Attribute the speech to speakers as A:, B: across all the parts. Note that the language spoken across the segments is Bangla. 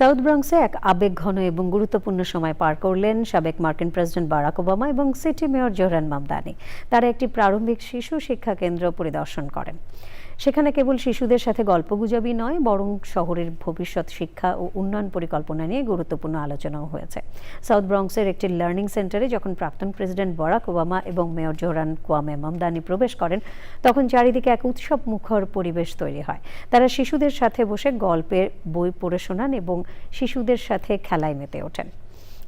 A: সাউথ ব্রঙ্কসে এক আবেগঘন এবং গুরুত্বপূর্ণ সময় পার করলেন সাবেক মার্কিন প্রেসিডেন্ট বারাক ওবামা এবং সিটি মেয়র জোহরান মামদানি। তারা একটি প্রারম্ভিক শিশু শিক্ষা কেন্দ্র পরিদর্শন করেন। সেখানে কেবল শিশুদের সাথে গল্পগুজবই নয়, বরং শহরের ভবিষ্যৎ শিক্ষা ও উন্নয়ন পরিকল্পনা নিয়ে গুরুত্বপূর্ণ আলোচনাও হয়েছে। সাউথ ব্রঙ্কসের একটি লার্নিং সেন্টারে যখন প্রাক্তন প্রেসিডেন্ট বারাক ওবামা এবং মেয়র জোহরান কোয়ামে মামদানি প্রবেশ করেন, তখন চারিদিকে এক উৎসব মুখর পরিবেশ তৈরি হয়। তারা শিশুদের সাথে বসে গল্পের বই পড়ে শোনান এবং শিশুদের সাথে খেলায় মেতে ওঠেন।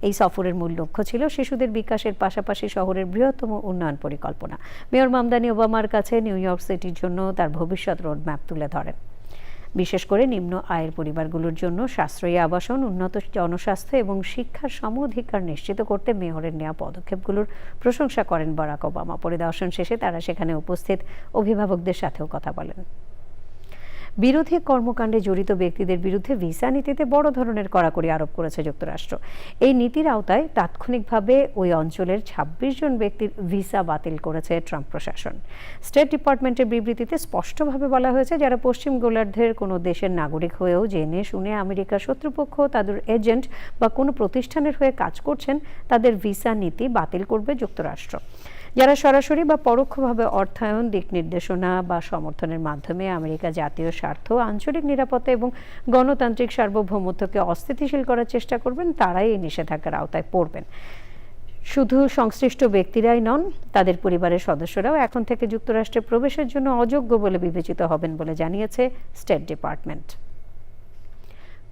A: এই সফরের মূল লক্ষ্য ছিল শিশুদের বিকাশের পাশাপাশি শহরের বৃহত্তম উন্নয়ন পরিকল্পনা। মেয়র মামদানি ওবামার কাছে নিউ ইয়র্ক সিটির জন্য তার ভবিষ্যৎ রোডম্যাপ তুলে ধরেন। বিশেষ করে নিম্ন আয়ের পরিবারগুলোর জন্য সাশ্রয়ী আবাসন, উন্নত জনস্বাস্থ্য এবং শিক্ষার সম অধিকার নিশ্চিত করতে মেয়রের নেওয়া পদক্ষেপগুলোর প্রশংসা করেন বারাক ওবামা। পরিদর্শন শেষে তারা সেখানে উপস্থিত অভিভাবকদের সাথেও কথা বলেন। বিরোধী কর্মকাণ্ডে জড়িত ব্যক্তিদের বিরুদ্ধে ভিসা নীতিতে বড় ধরনের কড়াকড়ি আরোপ করেছে যুক্তরাষ্ট্র। এই নীতির আওতায় তাৎক্ষণিকভাবে ওই অঞ্চলের ২৬ জন ব্যক্তির ভিসা বাতিল করেছে ট্রাম্প প্রশাসন। স্টেট ডিপার্টমেন্টের বিবৃতিতে স্পষ্টভাবে বলা হয়েছে, যারা পশ্চিম গোলার্ধের কোনো দেশের নাগরিক হয়েও জেনে শুনে আমেরিকার শত্রুপক্ষ, তাদের এজেন্ট বা কোনো প্রতিষ্ঠানের হয়ে কাজ করছেন, তাদের ভিসা নীতি বাতিল করবে যুক্তরাষ্ট্র। যারা সরাসরি বা পরোক্ষভাবে অর্থায়ন, দিক নির্দেশনা বা সমর্থনের মাধ্যমে আমেরিকা জাতীয় স্বার্থ, আঞ্চলিক নিরাপত্তা এবং গণতান্ত্রিক সার্বভৌমত্বকে অস্থিতিশীল করার চেষ্টা করবেন, তারাই এই নিষেধাজ্ঞার আওতায় পড়বেন। শুধু সংশ্লিষ্ট ব্যক্তিরাই নন, তাদের পরিবারের সদস্যরাও এখন থেকে যুক্তরাষ্ট্রে প্রবেশের জন্য অযোগ্য বলে বিবেচিত হবেন বলে জানিয়েছে স্টেট ডিপার্টমেন্ট।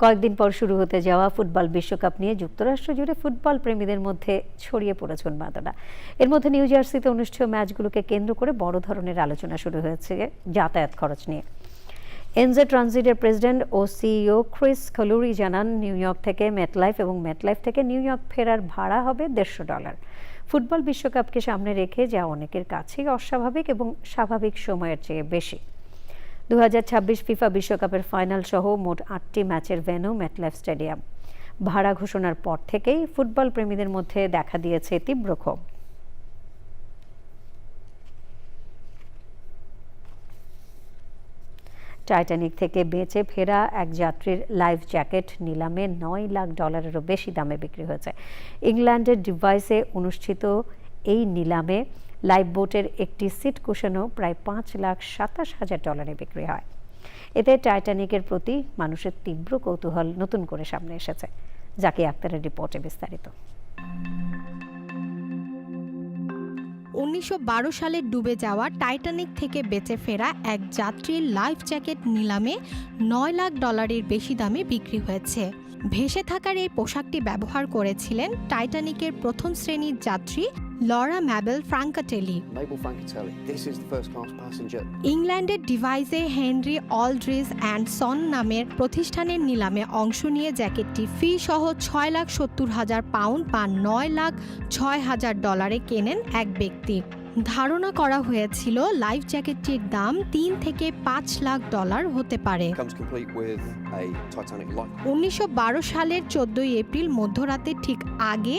A: কয়েকদিন পর শুরু হতে যাওয়া ফুটবল বিশ্বকাপ নিয়ে যুক্তরাষ্ট্র জুড়ে ফুটবল প্রেমীদের মধ্যে ছড়িয়ে পড়েছে উন্মাদনা। এর মধ্যে নিউ জার্সিতে অনুষ্ঠেয় ম্যাচগুলোকে কেন্দ্র করে বড় ধরনের আলোচনা শুরু হয়েছে যাতায়াত খরচ নিয়ে। এনজে ট্রানজিটের প্রেসিডেন্ট ও সিইও ক্রিস কলুরি জানান, নিউ ইয়র্ক থেকে মেটলাইফ এবং মেটলাইফ থেকে নিউ ইয়র্ক ফেরার ভাড়া হবে $150। ফুটবল বিশ্বকাপকে সামনে রেখে যা অনেকের কাছেই অস্বাভাবিক এবং স্বাভাবিক সময়ের চেয়ে বেশি। 2026 ফিফা বিশ্বকাপের ফাইনাল সহ মোট 8টি ম্যাচের ভেন্যু মেটলাইফ স্টেডিয়াম। ভাড়া ঘোষণার পর থেকেই ফুটবল প্রেমীদের মধ্যে দেখা দিয়েছে তীব্র ক্ষোভ। টাইটানিক থেকে বেঁচে ফেরা এক যাত্রীর লাইফ জ্যাকেট নিলামে $9 লাখ বেশি দামে বিক্রি হয়েছে। ইংল্যান্ডের ডিভাইসে অনুষ্ঠিত এই নিলামে লাইফ বোটের একটি সিট কুশনও প্রায় $5,27,000 বিক্রি হয়। এতে টাইটানিকের প্রতি মানুষের তীব্র কৌতূহল নতুন করে সামনে এসেছে। জাকি আক্তারের রিপোর্টে বিস্তারিত।
B: 1912 সালে ডুবে যাওয়া টাইটানিক থেকে বেঁচে ফেরা এক যাত্রীর লাইফ জ্যাকেট নিলামে $9 লাখ বেশি দামে বিক্রি হয়েছে। ভেসে থাকার এই পোশাকটি ব্যবহার করেছিলেন টাইটানিকের প্রথম শ্রেণীর যাত্রী লরা ম্যাবেল ফ্রাঙ্কাটেলি। ইংল্যান্ডের ডিভাইসে হেনরি অলড্রিজ অ্যান্ড সন নামের প্রতিষ্ঠানের নিলামে অংশ নিয়ে জ্যাকেটটি ফি সহ £6,70,000 বা $9,06,000 কেনেন এক ব্যক্তি। ধারণা করা হয়েছিল লাইফ জ্যাকেটটির দাম $3 থেকে $5 লাখ হতে পারে। 1912 সালের 14 এপ্রিল মধ্যরাতের ঠিক আগে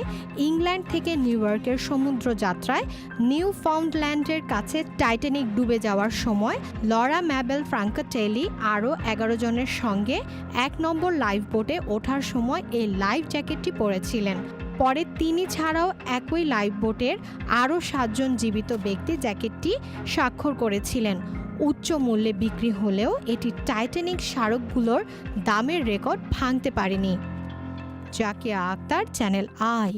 B: ইংল্যান্ড থেকে নিউ ইয়র্কের সমুদ্র যাত্রায় নিউ ফাউন্ডল্যান্ডের কাছে টাইটানিক ডুবে যাওয়ার সময় লরা ম্যাবেল ফ্রাঙ্কাটেলি আরও 11 জনের সঙ্গে 1 নম্বর লাইফ বোটে ওঠার সময় এই লাইফ জ্যাকেটটি পরেছিলেন। পরে তিনি ছাড়াও একই লাইফ বোটের আরও 7 জন জীবিত ব্যক্তি জ্যাকেটটি স্বাক্ষর করেছিলেন। উচ্চ মূল্যে বিক্রি হলেও এটি টাইটানিক স্মারকগুলোর দামের রেকর্ড ভাঙতে পারেনি। Zakia Akter, channel I.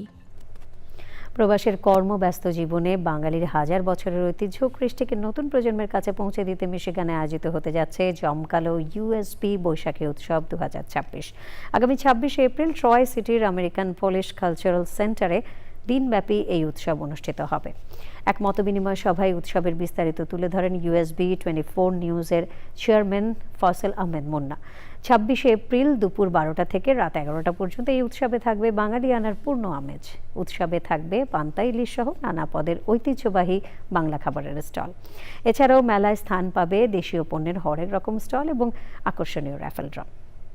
A: প্রবাসের কর্মব্যস্ত জীবনে বাঙালির হাজার বছরের ঐতিহ্য কৃষ্টিকে নতুন প্রজন্মের কাছে পৌঁছে দিতে মিশিগানে আয়োজিত হতে যাচ্ছে জমকালো ইউএসপি বৈশাখী উৎসব 2026। আগামী 26 এপ্রিল ট্রয় সিটির আমেরিকান পলিশ কালচারাল সেন্টারে দিনব্যাপী এই উৎসব অনুষ্ঠিত হবে। এক মতবিনিময় সভায় উৎসবের বিস্তারিত তুলে ধরেন USB 24 নিউজের চেয়ারম্যান ফয়সাল আহমেদ মুন্না। 26 এপ্রিল দুপুর 12টা থেকে রাত 11টা পর্যন্ত এই উৎসবে থাকবে বাঙালিয়ানার পূর্ণ আমেজ। উৎসবে থাকবে পান্তা ইলিশ সহ নানা পদের ঐতিহ্যবাহী বাংলা খাবারের স্টল। এছাড়াও মেলায় স্থান পাবে দেশীয় পণ্যের হরেক রকম স্টল এবং আকর্ষণীয় র্যাফেল ড্র।